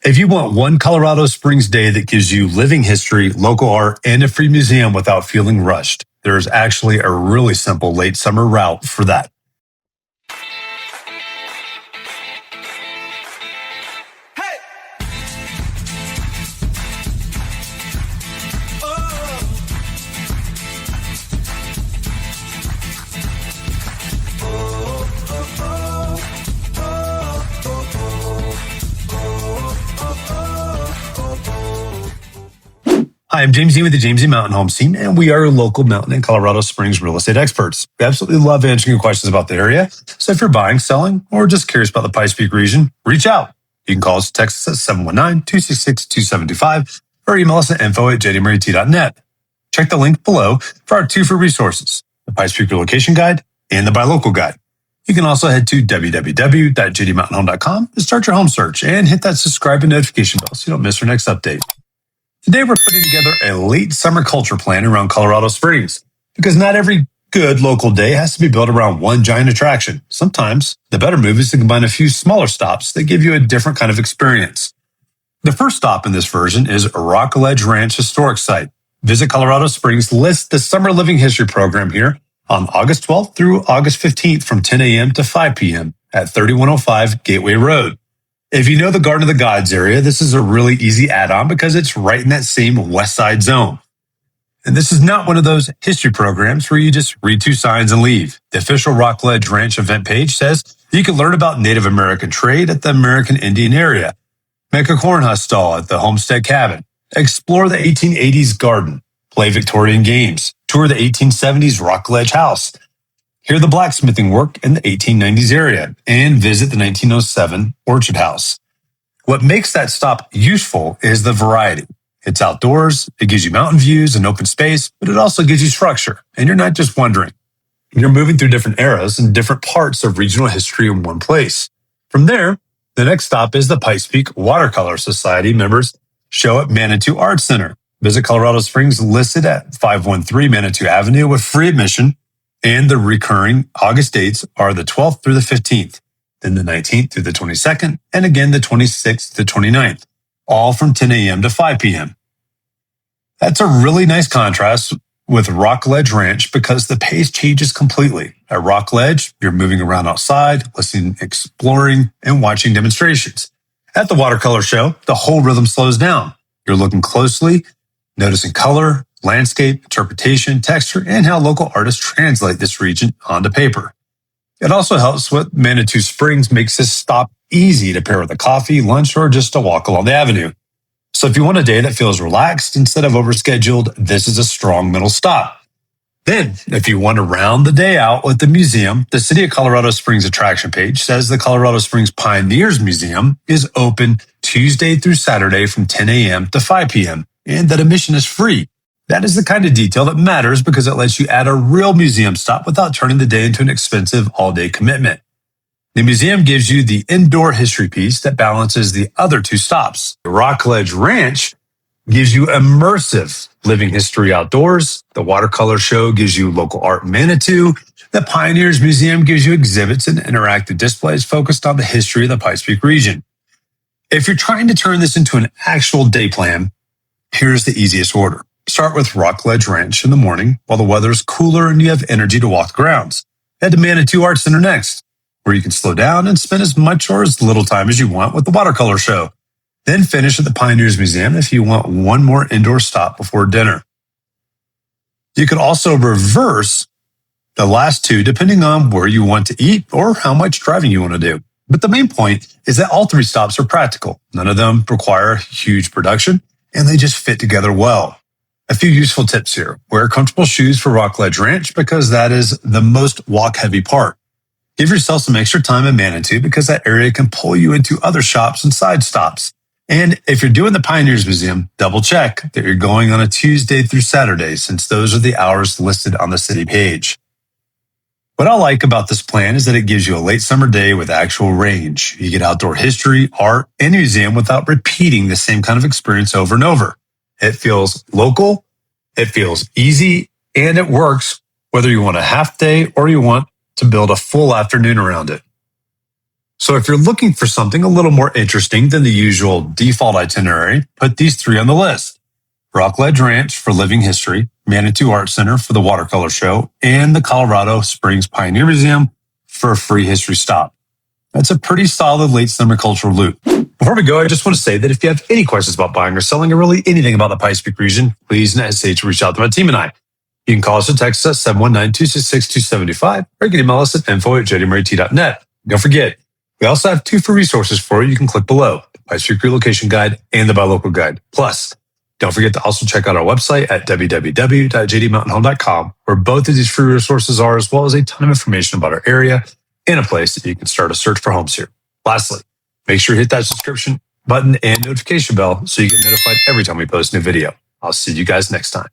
If you want one Colorado Springs day that gives you living history, local art, and a free museum without feeling rushed, there's actually a really simple late summer route for that. Hi, I'm James E. with the James E. Mountain Home Scene, and we are your local mountain and Colorado Springs real estate experts. We absolutely love answering your questions about the area. So if you're buying, selling, or just curious about the Pikes Peak region, reach out. You can call us or text us at 719-266-2725 or email us at info@jdmarit.net. Check the link below for our 2 free resources, the Pikes Peak Relocation Guide and the Buy Local Guide. You can also head to www.jdmountainhome.com to start your home search and hit that subscribe and notification bell so you don't miss our next update. Today, we're putting together a late summer culture plan around Colorado Springs because not every good local day has to be built around one giant attraction. Sometimes the better move is to combine a few smaller stops that give you a different kind of experience. The first stop in this version is Rockledge Ranch Historic Site. Visit Colorado Springs lists the Summer Living History program here on August 12th through August 15th from 10 a.m. to 5 p.m. at 3105 Gateway Road. If you know the Garden of the Gods area, this is a really easy add-on because it's right in that same west side zone. And this is not one of those history programs where you just read 2 signs and leave. The official Rockledge Ranch event page says you can learn about Native American trade at the American Indian area, make a corn husk stall at the Homestead Cabin, explore the 1880s garden, play Victorian games, tour the 1870s Rockledge House, hear the blacksmithing work in the 1890s area, and visit the 1907 Orchard House. What makes that stop useful is the variety. It's outdoors, it gives you mountain views and open space, but it also gives you structure, and you're not just wandering. You're moving through different eras and different parts of regional history in one place. From there, the next stop is the Pikes Peak Watercolor Society members show at Manitou Art Center. Visit Colorado Springs listed at 513 Manitou Avenue with free admission. And the recurring August dates are the 12th through the 15th, then the 19th through the 22nd, and again the 26th to 29th, all from 10 a.m. to 5 p.m. That's a really nice contrast with Rockledge Ranch because the pace changes completely. At Rockledge, you're moving around outside, listening, exploring, and watching demonstrations. At the watercolor show, the whole rhythm slows down. You're looking closely, noticing color, landscape, interpretation, texture, and how local artists translate this region onto paper. It also helps with Manitou Springs makes this stop easy to pair with a coffee, lunch, or just a walk along the avenue. So if you want a day that feels relaxed instead of overscheduled, this is a strong middle stop. Then, if you want to round the day out with the museum, the City of Colorado Springs attraction page says the Colorado Springs Pioneers Museum is open Tuesday through Saturday from 10 a.m. to 5 p.m. and that admission is free. That is the kind of detail that matters because it lets you add a real museum stop without turning the day into an expensive all-day commitment. The museum gives you the indoor history piece that balances the other 2 stops. The Rockledge Ranch gives you immersive living history outdoors. The watercolor show gives you local art in Manitou. The Pioneers Museum gives you exhibits and interactive displays focused on the history of the Pikes Peak region. If you're trying to turn this into an actual day plan, here's the easiest order. Start with Rockledge Ranch in the morning while the weather is cooler and you have energy to walk the grounds. Head to Manitou Art Center next, where you can slow down and spend as much or as little time as you want with the watercolor show. Then finish at the Pioneers Museum if you want one more indoor stop before dinner. You could also reverse the last 2 depending on where you want to eat or how much driving you want to do. But the main point is that all 3 stops are practical. None of them require huge production, and they just fit together well. A few useful tips here. Wear comfortable shoes for Rockledge Ranch because that is the most walk-heavy part. Give yourself some extra time in Manitou because that area can pull you into other shops and side stops. And if you're doing the Pioneers Museum, double check that you're going on a Tuesday through Saturday since those are the hours listed on the city page. What I like about this plan is that it gives you a late summer day with actual range. You get outdoor history, art, and museum without repeating the same kind of experience over and over. It feels local, it feels easy, and it works whether you want a half day or you want to build a full afternoon around it. So if you're looking for something a little more interesting than the usual default itinerary, put these 3 on the list. Rockledge Ranch for living history, Manitou Art Center for the watercolor show, and the Colorado Springs Pioneer Museum for a free history stop. That's a pretty solid late summer cultural loop. Before we go, I just want to say that if you have any questions about buying or selling or really anything about the Pikes Peak region, please don't hesitate to reach out to my team and I. You can call us or text us 719-266-275 or you can email us at info@jettymarit.net. Don't forget, we also have 2 free resources for you. You can click below, the Pikes Peak Relocation Guide and the Buy Local Guide. Plus, don't forget to also check out our website at www.jdmountainhome.com, where both of these free resources are, as well as a ton of information about our area and a place that you can start a search for homes here. Lastly, make sure to hit that subscription button and notification bell so you get notified every time we post a new video. I'll see you guys next time.